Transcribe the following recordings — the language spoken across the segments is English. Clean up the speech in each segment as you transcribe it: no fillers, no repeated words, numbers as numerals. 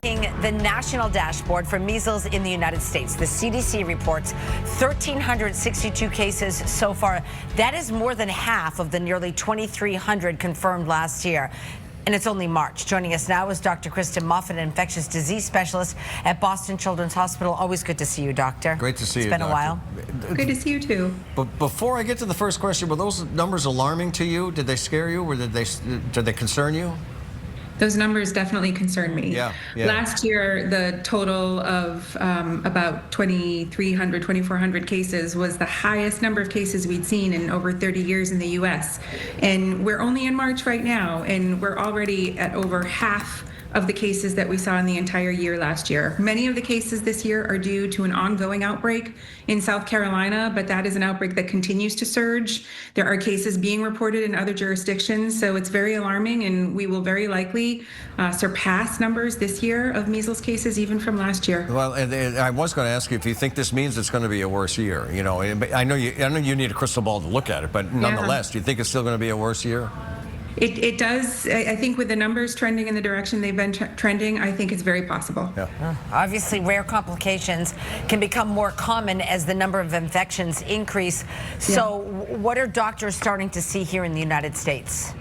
The national dashboard for measles in the United States. The CDC reports 1,362 cases so far. That is more than half of the nearly 2,300 confirmed last year. And it's only March. Joining us now is Dr. Kristen Moffitt, an infectious disease specialist at Boston Children's Hospital. Always good to see you, doctor. Great to see you, It's been a while. Good to see you, too. But before I get to the first question, were those numbers alarming to you? Did they scare you, or did they concern you? Those numbers definitely concern me. Yeah. Last year, the total of about 2,300, 2,400 cases was the highest number of cases we'd seen in over 30 years in the U.S. And we're only in March right now, and we're already at over half of the cases that we saw in the entire year last year. Many of the cases this year are due to an ongoing outbreak in South Carolina, but that is an outbreak that continues to surge. There are cases being reported in other jurisdictions, so it's very alarming, and we will very likely surpass numbers this year of measles cases even from last year. Well, and I was going to ask you if you think this means it's going to be a worse year. You know, I know you need a crystal ball to look at it, but nonetheless, do you think it's still going to be a worse year? It does. I think with the numbers trending in the direction they've been trending, I think it's very possible. Yeah. Obviously, rare complications can become more common as the number of infections increase. So what are doctors starting to see here in the United States?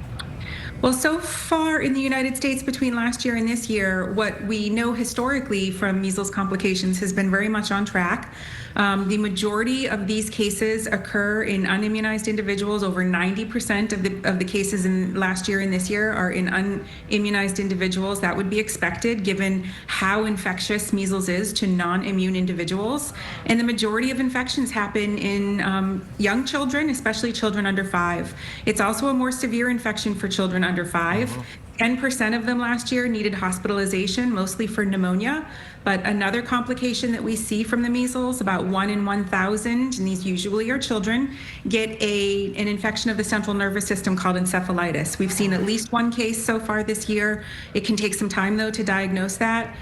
Well, so far in the United States between last year and this year, what we know historically from measles complications has been very much on track. The majority of these cases occur in unimmunized individuals. Over 90% of the cases in last year and this year are in unimmunized individuals. That would be expected given how infectious measles is to non-immune individuals. And the majority of infections happen in young children, especially children under 5. It's also a more severe infection for children under 5. 10% of them last year needed hospitalization, mostly for pneumonia. But another complication that we see from the measles, about 1 in 1,000, and these usually are children, get an infection of the central nervous system called encephalitis. We've seen at least one case so far this year. It can take some time, though, to diagnose that.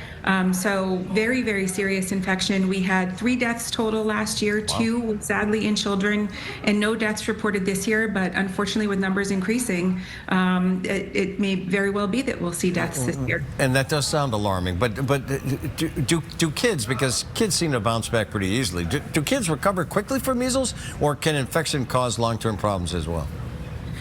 So very, very serious infection. We had 3 deaths total last year, 2 sadly in children, and no deaths reported this year. But unfortunately, with numbers increasing, it may very well be that we'll see deaths this year. And that does sound alarming. But do kids, because kids seem to bounce back pretty easily, do kids recover quickly from measles, or can infection cause long-term problems as well?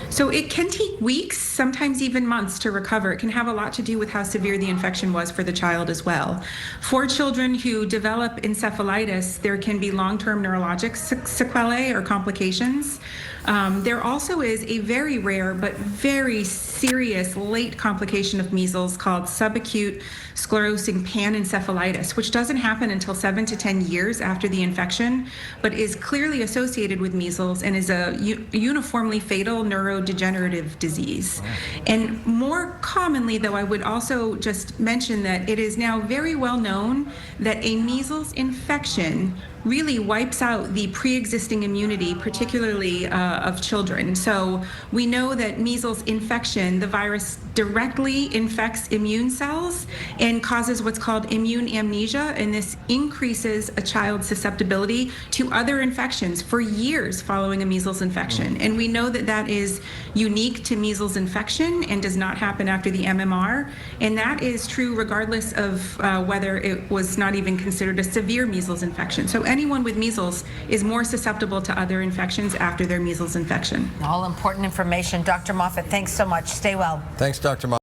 So it can take weeks, sometimes even months to recover. It can have a lot to do with how severe the infection was for the child as well. For children who develop encephalitis, there can be long-term neurologic sequelae or complications. There also is a very rare but very serious late complication of measles called subacute sclerosing panencephalitis, which doesn't happen until 7 to 10 years after the infection, but is clearly associated with measles and is a uniformly fatal neurodegenerative disease. And more commonly, though, I would also just mention that it is now very well known that a measles infection really wipes out the pre-existing immunity, particularly of children. So we know that measles infection, the virus directly infects immune cells and causes what's called immune amnesia, and this increases a child's susceptibility to other infections for years following a measles infection. And we know that that is unique to measles infection and does not happen after the MMR, and that is true regardless of whether it was not even considered a severe measles infection. So anyone with measles is more susceptible to other infections after their measles infection. All important information. Dr. Moffitt, thanks so much. Stay well. Thanks, Dr. Moffitt.